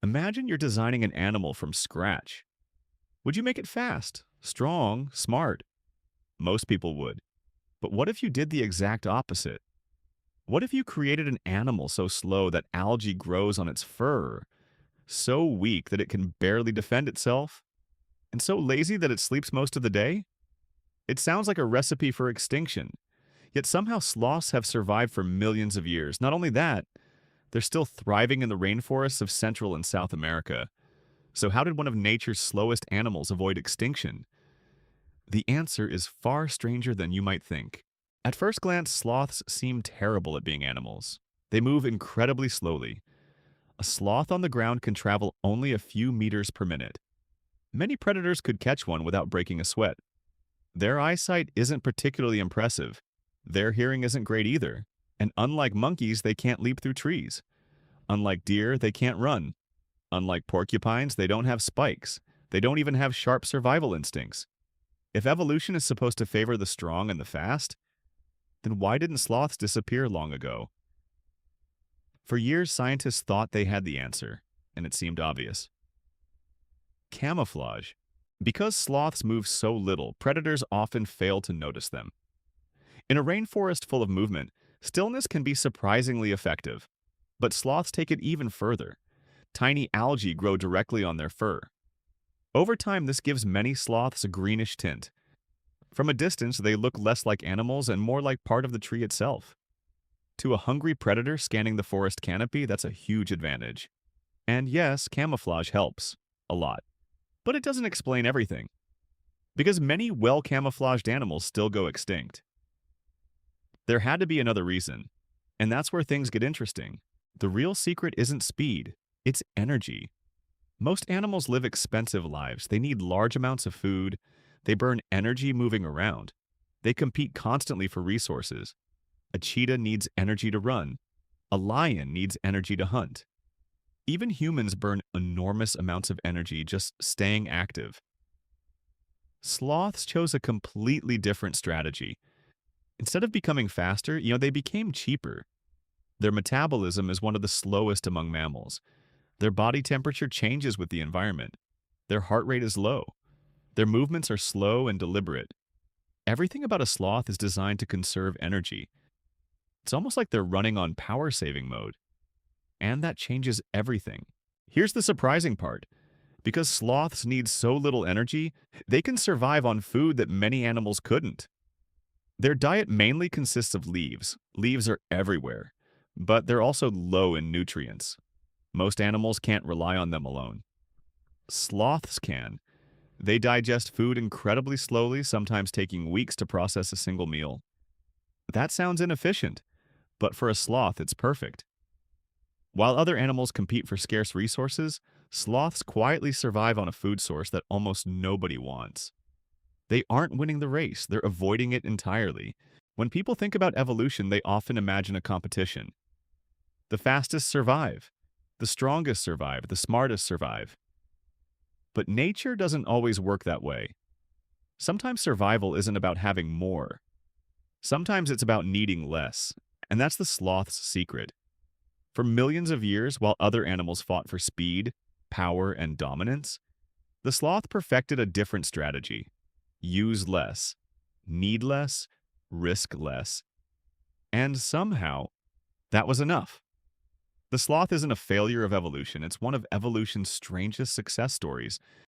Imagine you're designing an animal from scratch. Would you make it fast, strong, smart? Most people would. But what if you did the exact opposite? What if you created an animal so slow that algae grows on its fur, so weak that it can barely defend itself, and so lazy that it sleeps most of the day? It sounds like a recipe for extinction. Yet somehow sloths have survived for millions of years. Not only that, they're still thriving in the rainforests of Central and South America. So how did one of nature's slowest animals avoid extinction? The answer is far stranger than you might think. At first glance, sloths seem terrible at being animals. They move incredibly slowly. A sloth on the ground can travel only a few meters per minute. Many predators could catch one without breaking a sweat. Their eyesight isn't particularly impressive. Their hearing isn't great either. And unlike monkeys, they can't leap through trees. Unlike deer, they can't run. Unlike porcupines, they don't have spikes. They don't even have sharp survival instincts. If evolution is supposed to favor the strong and the fast, then why didn't sloths disappear long ago? For years, scientists thought they had the answer, and it seemed obvious. Camouflage. Because sloths move so little, predators often fail to notice them. In a rainforest full of movement, stillness can be surprisingly effective. But sloths take it even further. Tiny algae grow directly on their fur. Over time, this gives many sloths a greenish tint. From a distance, they look less like animals and more like part of the tree itself. To a hungry predator scanning the forest canopy, that's a huge advantage. And yes, camouflage helps. A lot. But it doesn't explain everything. Because many well-camouflaged animals still go extinct. There had to be another reason. And that's where things get interesting. The real secret isn't speed, it's energy. Most animals live expensive lives. They need large amounts of food. They burn energy moving around. They compete constantly for resources. A cheetah needs energy to run. A lion needs energy to hunt. Even humans burn enormous amounts of energy just staying active. Sloths chose a completely different strategy. Instead of becoming faster, they became cheaper. Their metabolism is one of the slowest among mammals. Their body temperature changes with the environment. Their heart rate is low. Their movements are slow and deliberate. Everything about a sloth is designed to conserve energy. It's almost like they're running on power-saving mode. And that changes everything. Here's the surprising part. Because sloths need so little energy, they can survive on food that many animals couldn't. Their diet mainly consists of leaves. Leaves are everywhere. But they're also low in nutrients. Most animals can't rely on them alone. Sloths can. They digest food incredibly slowly, sometimes taking weeks to process a single meal. That sounds inefficient, but for a sloth, it's perfect. While other animals compete for scarce resources, sloths quietly survive on a food source that almost nobody wants. They aren't winning the race, they're avoiding it entirely. When people think about evolution, they often imagine a competition. The fastest survive. The strongest survive. The smartest survive. But nature doesn't always work that way. Sometimes survival isn't about having more. Sometimes it's about needing less. And that's the sloth's secret. For millions of years, while other animals fought for speed, power, and dominance, the sloth perfected a different strategy. Use less, need less, risk less. And somehow, that was enough. The sloth isn't a failure of evolution, it's one of evolution's strangest success stories.